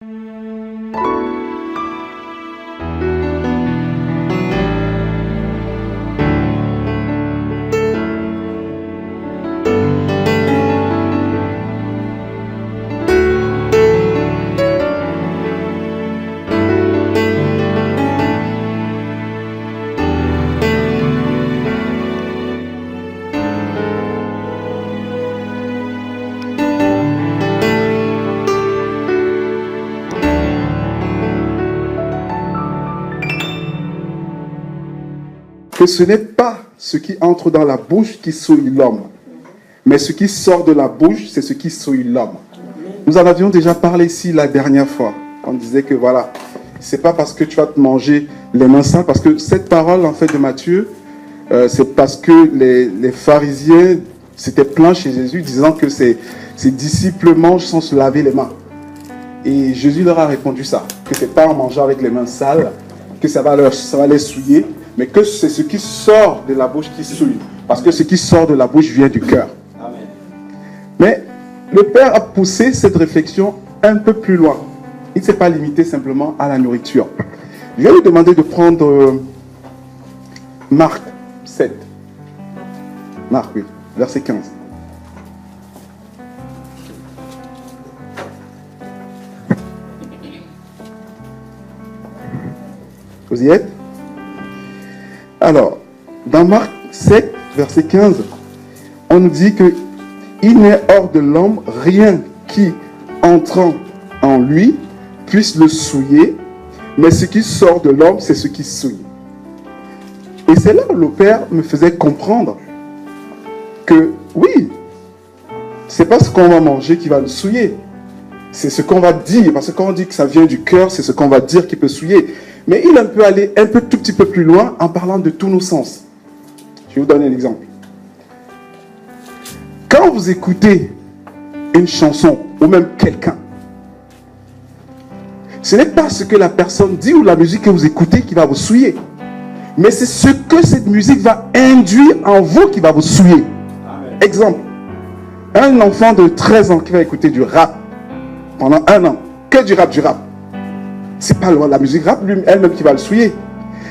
Que ce n'est pas ce qui entre dans la bouche qui souille l'homme, mais ce qui sort de la bouche, c'est ce qui souille l'homme. Nous en avions déjà parlé ici la dernière fois. On disait que voilà, c'est pas parce que tu vas te manger les mains sales, parce que cette parole en fait de Matthieu, c'est parce que les pharisiens s'étaient plaints chez Jésus disant que ses disciples mangent sans se laver les mains. Et Jésus leur a répondu ça, que c'est pas en mangeant avec les mains sales que ça va les souiller, mais que c'est ce qui sort de la bouche qui souille. Parce que ce qui sort de la bouche vient du cœur. Amen. Mais le Père a poussé cette réflexion un peu plus loin. Il ne s'est pas limité simplement à la nourriture. Je vais lui demander de prendre Marc 7. Marc, oui, verset 15. Vous y êtes? Alors, dans Marc 7, verset 15, on nous dit que il n'est hors de l'homme rien qui, entrant en lui, puisse le souiller, mais ce qui sort de l'homme, c'est ce qui souille. Et c'est là où le Père me faisait comprendre que, oui, c'est pas ce qu'on va manger qui va le souiller, c'est ce qu'on va dire, parce que quand on dit que ça vient du cœur, c'est ce qu'on va dire qui peut souiller. Mais il peut aller tout petit peu plus loin en parlant de tous nos sens. Je vais vous donner un exemple. Quand vous écoutez une chanson ou même quelqu'un, ce n'est pas ce que la personne dit ou la musique que vous écoutez qui va vous souiller, mais c'est ce que cette musique va induire en vous qui va vous souiller. Amen. Exemple, un enfant de 13 ans qui va écouter du rap pendant 1 an, que du rap, c'est pas la musique rap elle-même qui va le souiller.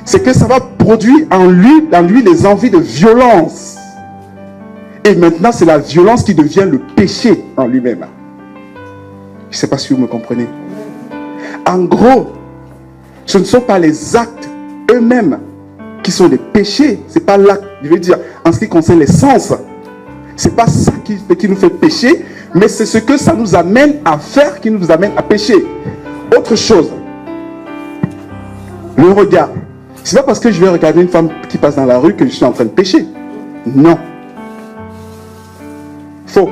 C'est que ça va produire en lui les envies de violence. Et maintenant, c'est la violence qui devient le péché en lui-même. Je ne sais pas si vous me comprenez. En gros, ce ne sont pas les actes eux-mêmes qui sont des péchés. Ce n'est pas l'acte, je veux dire, en ce qui concerne les sens. Ce n'est pas ça qui nous fait pécher, mais c'est ce que ça nous amène à faire qui nous amène à pécher. Autre chose. Le regard. C'est pas parce que je vais regarder une femme qui passe dans la rue que je suis en train de pécher. Non. Faux.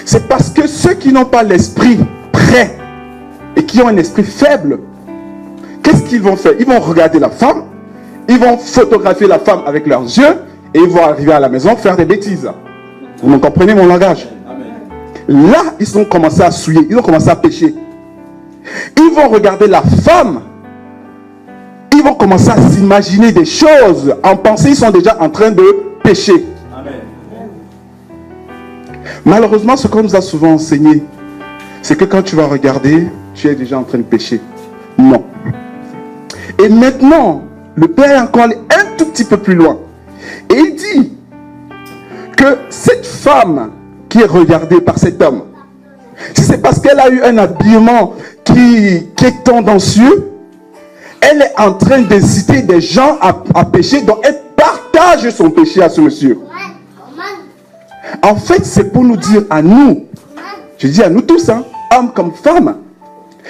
C'est parce que ceux qui n'ont pas l'esprit prêt et qui ont un esprit faible, qu'est-ce qu'ils vont faire? Ils vont regarder la femme, ils vont photographier la femme avec leurs yeux et ils vont arriver à la maison faire des bêtises. Vous me comprenez mon langage? Amen. Là, ils ont commencé à souiller, ils ont commencé à pécher. Ils vont regarder la femme. Ils vont commencer à s'imaginer des choses. En pensée, ils sont déjà en train de pécher. Amen. Malheureusement, ce qu'on nous a souvent enseigné, c'est que quand tu vas regarder, tu es déjà en train de pécher. Non. Et maintenant, le Père est encore allé un tout petit peu plus loin. Et il dit que cette femme qui est regardée par cet homme, si c'est parce qu'elle a eu un habillement qui est tendancieux, elle est en train d'inciter des gens à pécher, donc elle partage son péché à ce monsieur. En fait, c'est pour nous dire à nous, je dis à nous tous, hein, hommes comme femmes,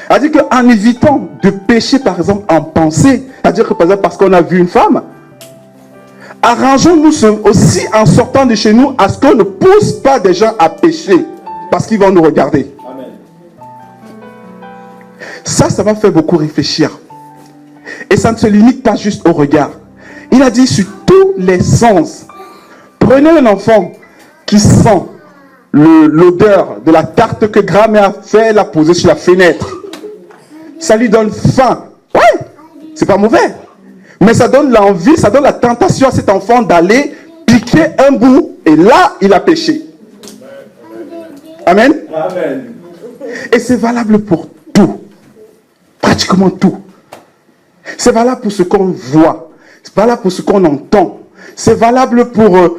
c'est-à-dire qu'en évitant de pécher, par exemple, en pensée, c'est-à-dire que par exemple, parce qu'on a vu une femme, arrangeons-nous aussi en sortant de chez nous à ce qu'on ne pousse pas des gens à pécher, parce qu'ils vont nous regarder. Amen. Ça va faire beaucoup réfléchir. Et ça ne se limite pas juste au regard. Il a dit sur tous les sens. Prenez un enfant qui sent l'odeur de la tarte que grand-mère a fait, elle a posée sur la fenêtre. Ça lui donne faim. Ouais, c'est pas mauvais. Mais ça donne l'envie, ça donne la tentation à cet enfant d'aller piquer un bout. Et là, il a péché. Amen. Amen. Et c'est valable pour tout. Pratiquement tout. C'est valable pour ce qu'on voit. C'est valable pour ce qu'on entend. C'est valable pour...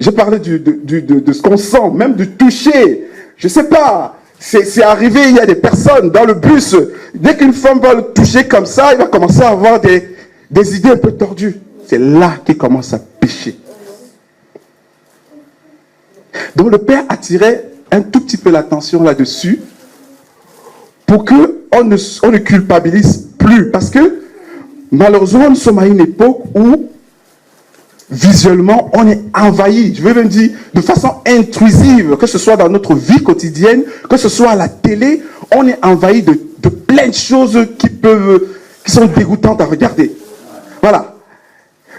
j'ai parlé de ce qu'on sent, même du toucher. Je ne sais pas. C'est arrivé, il y a des personnes dans le bus. Dès qu'une femme va le toucher comme ça, il va commencer à avoir des idées un peu tordues. C'est là qu'il commence à pécher. Donc le Père attirait un tout petit peu l'attention là-dessus pour qu'on ne culpabilise plus. Parce que malheureusement, nous sommes à une époque où visuellement, on est envahi, je veux même dire, de façon intrusive, que ce soit dans notre vie quotidienne, que ce soit à la télé, on est envahi de plein de choses qui sont dégoûtantes à regarder. Voilà.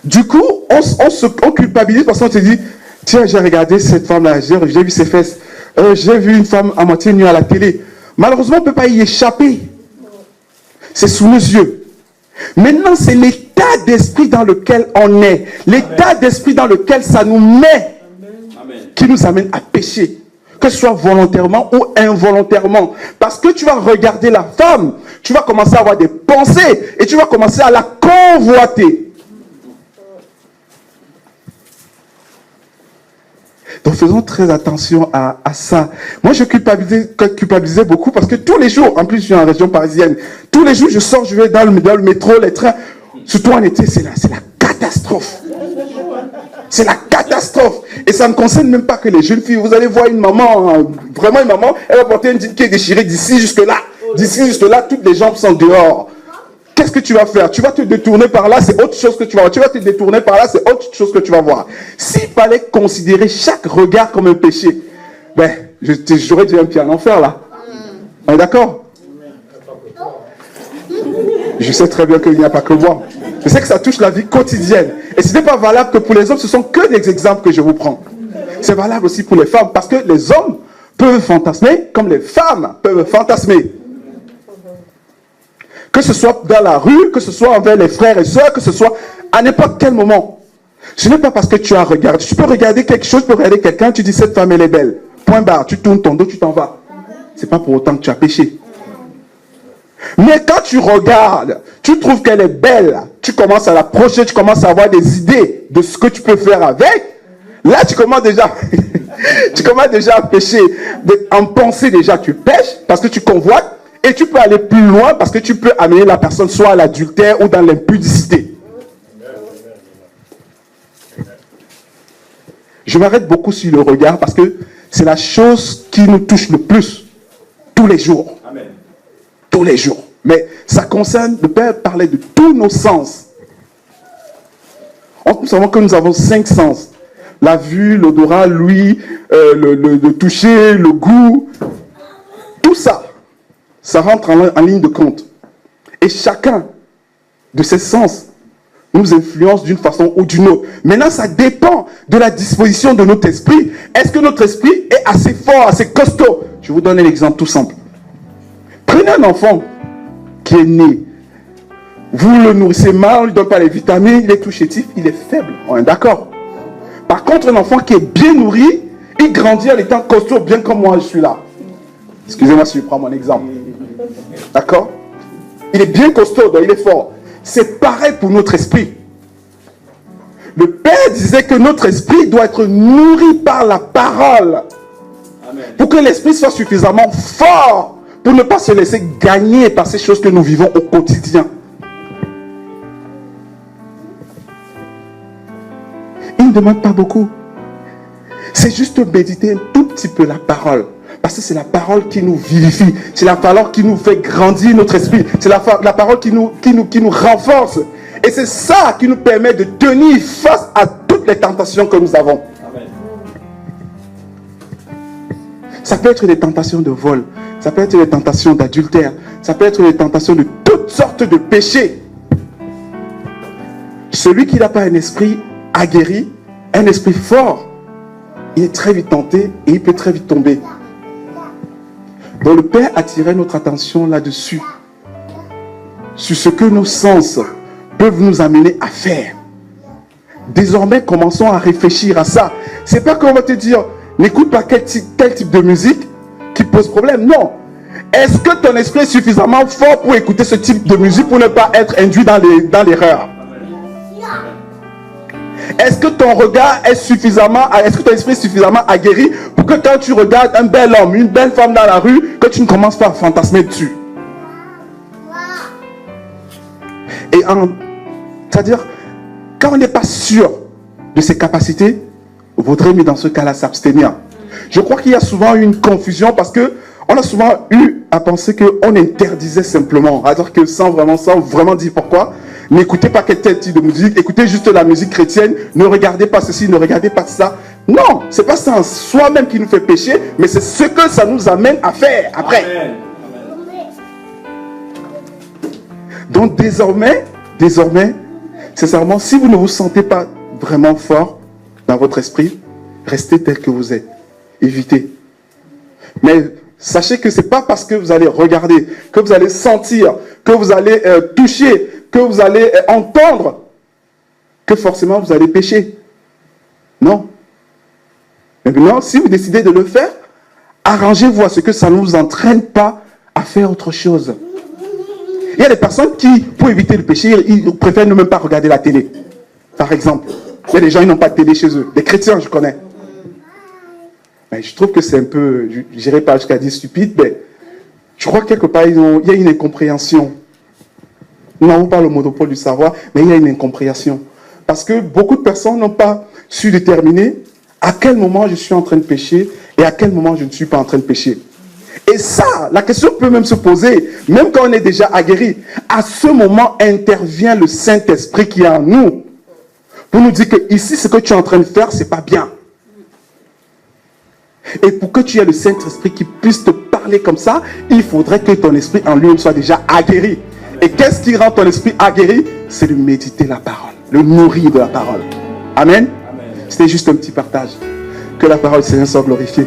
Du coup, on culpabilise parce qu'on se dit, tiens, j'ai regardé cette femme-là, j'ai vu ses fesses, j'ai vu une femme à moitié nue à la télé. Malheureusement, on ne peut pas y échapper. C'est sous nos yeux. Maintenant, c'est l'état d'esprit dans lequel on est, l'état d'esprit dans lequel ça nous met, qui nous amène à pécher, que ce soit volontairement ou involontairement. Parce que tu vas regarder la femme, tu vas commencer à avoir des pensées et tu vas commencer à la convoiter. Donc faisons très attention à ça. Moi je culpabilisais beaucoup parce que tous les jours, en plus je suis en région parisienne, tous les jours je sors, je vais dans le métro, les trains, surtout en été, c'est la catastrophe. C'est la catastrophe. Et ça ne concerne même pas que les jeunes filles. Vous allez voir une maman, vraiment une maman, elle va porter une jean qui est déchirée d'ici jusque là. D'ici jusque là, toutes les jambes sont dehors. Qu'est-ce que tu vas faire? Tu vas te détourner par là, c'est autre chose que tu vas voir. Tu vas te détourner par là, c'est autre chose que tu vas voir. S'il fallait considérer chaque regard comme un péché, ben, j'aurais dû un pied en enfer là. On est d'accord? Je sais très bien qu'il n'y a pas que moi. Je sais que ça touche la vie quotidienne. Et ce n'est pas valable que pour les hommes, ce sont que des exemples que je vous prends. C'est valable aussi pour les femmes, parce que les hommes peuvent fantasmer comme les femmes peuvent fantasmer. Que ce soit dans la rue, que ce soit envers les frères et sœurs, que ce soit à n'importe quel moment. Ce n'est pas parce que tu as regardé. Tu peux regarder quelque chose, tu peux regarder quelqu'un, tu dis cette femme elle est belle. Point barre, tu tournes ton dos, tu t'en vas. C'est pas pour autant que tu as péché. Mais quand tu regardes, tu trouves qu'elle est belle, tu commences à l'approcher, tu commences à avoir des idées de ce que tu peux faire avec. Là, tu commences déjà, à pécher. En pensée déjà, tu pêches parce que tu convoites. Et tu peux aller plus loin parce que tu peux amener la personne soit à l'adultère ou dans l'impudicité. Je m'arrête beaucoup sur le regard parce que c'est la chose qui nous touche le plus tous les jours. Amen. Tous les jours. Mais ça concerne, le Père parlait de tous nos sens. Nous savons que nous avons 5 sens. La vue, l'odorat, l'ouïe, le toucher, le goût. Tout ça. Ça rentre en ligne de compte. Et chacun de ces sens nous influence d'une façon ou d'une autre. Maintenant, ça dépend de la disposition de notre esprit. Est-ce que notre esprit est assez fort, assez costaud? Je vais vous donner l'exemple tout simple. Prenez un enfant qui est né. Vous le nourrissez mal, on ne lui donne pas les vitamines, il est tout chétif, il est faible. On est d'accord. Par contre, un enfant qui est bien nourri, il grandit en étant costaud, bien comme moi je suis là. Excusez-moi si je prends mon exemple. D'accord? Il est bien costaud, donc il est fort. C'est pareil pour notre esprit. Le Père disait que notre esprit doit être nourri par la parole. Amen. Pour que l'esprit soit suffisamment fort pour ne pas se laisser gagner par ces choses que nous vivons au quotidien. Il ne demande pas beaucoup. C'est juste méditer un tout petit peu la parole. Parce que c'est la parole qui nous vivifie. C'est la parole qui nous fait grandir notre esprit. C'est la parole qui nous renforce. Et c'est ça qui nous permet de tenir face à toutes les tentations que nous avons. Amen. Ça peut être des tentations de vol. Ça peut être des tentations d'adultère. Ça peut être des tentations de toutes sortes de péchés. Celui qui n'a pas un esprit aguerri, un esprit fort, il est très vite tenté et il peut très vite tomber. Donc le Père attirait notre attention là-dessus, sur ce que nos sens peuvent nous amener à faire. Désormais, commençons à réfléchir à ça. C'est pas qu'on va te dire, n'écoute pas tel type de musique, qui pose problème. Non. Est-ce que ton esprit est suffisamment fort pour écouter ce type de musique pour ne pas être induit dans l'erreur? Est-ce que ton regard est suffisamment, est-ce que ton esprit est suffisamment aguerri pour que quand tu regardes un bel homme, une belle femme dans la rue, que tu ne commences pas à fantasmer dessus? Et c'est-à-dire, quand on n'est pas sûr de ses capacités, il vaudrait mieux dans ce cas-là s'abstenir. Je crois qu'il y a souvent une confusion parce que on a souvent eu à penser qu'on interdisait simplement, alors que sans vraiment dire pourquoi. N'écoutez pas quel type de musique, écoutez juste la musique chrétienne, ne regardez pas ceci, ne regardez pas ça. Non, c'est pas ça en soi-même qui nous fait pécher, mais c'est ce que ça nous amène à faire après. Amen. Donc désormais, sincèrement, si vous ne vous sentez pas vraiment fort dans votre esprit, restez tel que vous êtes. Évitez. Mais sachez que ce n'est pas parce que vous allez regarder, que vous allez sentir, que vous allez toucher, que vous allez entendre, que forcément vous allez pécher. Non. Maintenant, si vous décidez de le faire, arrangez-vous à ce que ça ne vous entraîne pas à faire autre chose. Il y a des personnes qui, pour éviter le péché, ils préfèrent ne même pas regarder la télé. Par exemple. Il y a des gens qui n'ont pas de télé chez eux. Des chrétiens, je connais. Mais je trouve que c'est un peu, je n'irai pas jusqu'à dire stupide, mais je crois que quelque part, il y a une incompréhension. Nous n'avons pas le monopole du savoir, mais il y a une incompréhension. Parce que beaucoup de personnes n'ont pas su déterminer à quel moment je suis en train de pécher et à quel moment je ne suis pas en train de pécher. Et ça, la question peut même se poser, même quand on est déjà aguerri. À ce moment intervient le Saint-Esprit qui est en nous pour nous dire que ici, ce que tu es en train de faire, c'est pas bien. Et pour que tu aies le Saint-Esprit qui puisse te parler comme ça, il faudrait que ton esprit en lui soit déjà aguerri. Et qu'est-ce qui rend ton esprit aguerri? C'est de méditer la parole, le nourrir de la parole. Amen. C'était juste un petit partage. Que la parole du Seigneur soit glorifiée.